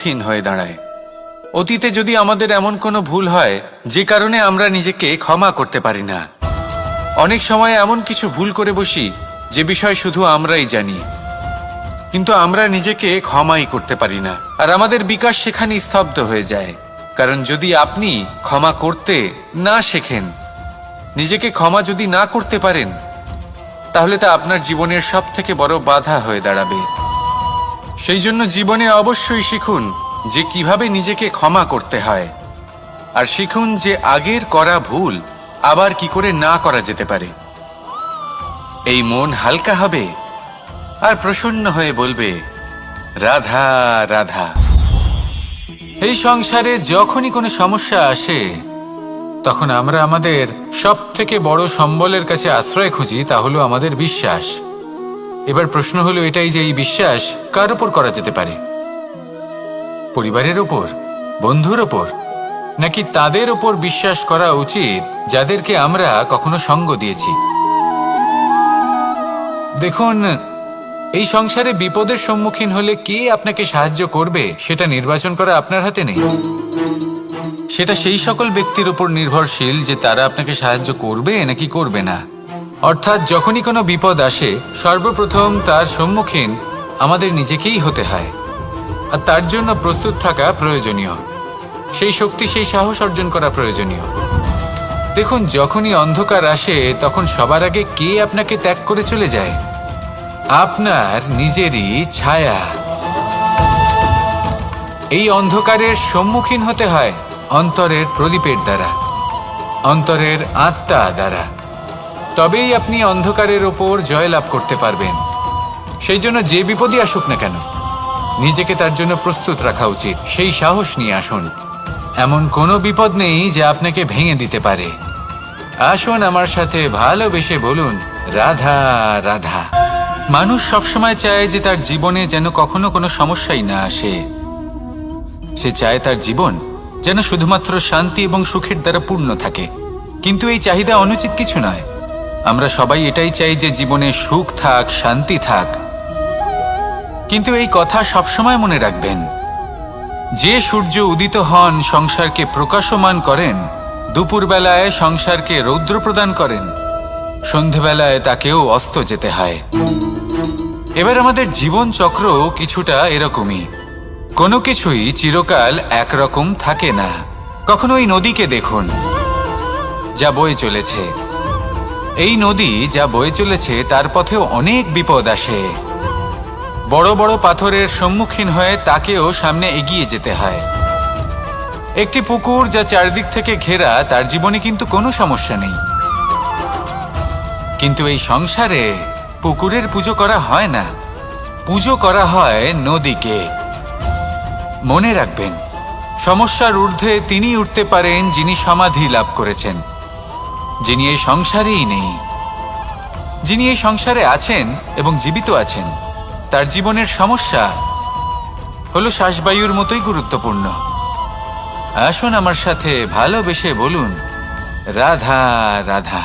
কঠিন হয়ে দাঁড়ায়। অতীতে যদি আমাদের এমন কোনো ভুল হয় যে কারণে আমরা নিজেকে ক্ষমা করতে পারি না, অনেক সময় এমন কিছু ভুল করে বসি যে বিষয় শুধু আমরাই জানি, কিন্তু আমরা নিজেকে ক্ষমাই করতে পারি না, আর আমাদের বিকাশ সেখানে স্তব্ধ হয়ে যায়। কারণ যদি আপনি ক্ষমা করতে না শেখেন, নিজেকে ক্ষমা যদি না করতে পারেন, তাহলে তা আপনার জীবনের সবথেকে বড় বাধা হয়ে দাঁড়াবে। সেই জন্য জীবনে অবশ্যই শিখুন যে কিভাবে নিজেকে ক্ষমা করতে হয়, আর শিখুন যে আগের করা ভুল আবার কি করে না করা যেতে পারে। এই মন হালকা হবে আর প্রসন্ন হয়ে বলবে, রাধা রাধা। এই সংসারে যখনই কোনো সমস্যা আসে, তখন আমরা আমাদের সব থেকে বড় সম্বলের কাছে আশ্রয় খুঁজি, তা হলো আমাদের বিশ্বাস। এবার প্রশ্ন হলো এটাই যে এই বিশ্বাস কার উপর করা যেতে পারে? পরিবারের উপর, বন্ধুর উপর, নাকি তাদের উপর বিশ্বাস করা উচিত যাদেরকে আমরা কখনো সঙ্গ দিয়েছি? দেখুন, এই সংসারে বিপদের সম্মুখীন হলে কে আপনাকে সাহায্য করবে সেটা নির্বাচন করা আপনার হাতে নেই। সেটা সেই সকল ব্যক্তির উপর নির্ভরশীল যে তারা আপনাকে সাহায্য করবে নাকি করবে না। অর্থাৎ যখনই কোনো বিপদ আসে, সর্বপ্রথম তার সম্মুখীন আমাদের নিজেকেই হতে হয়, আর তার জন্য প্রস্তুত থাকা প্রয়োজনীয়। সেই শক্তি, সেই সাহস অর্জন করা প্রয়োজনীয়। দেখুন, যখনই অন্ধকার আসে তখন সবার আগে কে আপনাকে ত্যাগ করে চলে যায়? আপনার নিজেরই ছায়া। এই অন্ধকারের সম্মুখীন হতে হয় অন্তরের প্রদীপের দ্বারা, অন্তরের আত্মা দ্বারা। তবেই আপনি অন্ধকারের ওপর জয়লাভ করতে পারবেন। সেই জন্য যে বিপদই আসুক না কেন, নিজেকে তার জন্য প্রস্তুত রাখা উচিত। সেই সাহস নিয়ে আসুন। এমন কোনো বিপদ নেই যা আপনাকে ভেঙে দিতে পারে। আসুন আমার সাথে ভালোবেসে বলুন, রাধা রাধা। মানুষ সবসময় চায় যে তার জীবনে যেন কখনো কোনো সমস্যাই না আসে। সে চায় তার জীবন যেন শুধুমাত্র শান্তি এবং সুখের দ্বারা পূর্ণ থাকে। কিন্তু এই চাহিদা অনুচিত কিছু নয়। আমরা সবাই এটাই চাই যে জীবনে সুখ থাক, শান্তি থাক। কিন্তু এই কথা সবসময় মনে রাখবেন, যে সূর্য উদিত হন সংসারকে প্রকাশমান করেন, দুপুরবেলায় সংসারকে রৌদ্র প্রদান করেন, সন্ধেবেলায় তাকেও অস্ত যেতে হয়। এবার আমাদের জীবন চক্র কিছুটা এরকমই। কোনো কিছুই চিরকাল একরকম থাকে না। কখনো এই নদীকে দেখুন যা বয়ে চলেছে। এই নদী যা বয়ে চলেছে তার পথেও অনেক বিপদ আসে। বড় বড় পাথরের সম্মুখীন হয়ে তাকেও সামনে এগিয়ে যেতে হয়। একটি পুকুর যা চারদিক থেকে ঘেরা, তার জীবনে কিন্তু কোনো সমস্যা নেই। কিন্তু এই সংসারে পুকুরের পুজো করা হয় না, পুজো করা হয় নদীকে। মনে রাখবেন, সমস্যার ঊর্ধ্বে তিনি উঠতে পারেন যিনি সমাধি লাভ করেছেন, যিনি এই সংসারেই নেই। যিনি এই সংসারে আছেন এবং জীবিত আছেন, তার জীবনের সমস্যা হলো শ্বাসবায়ুর মতোই গুরুত্বপূর্ণ। আসুন আমার সাথে ভালোবেসে বলুন, রাধা রাধা।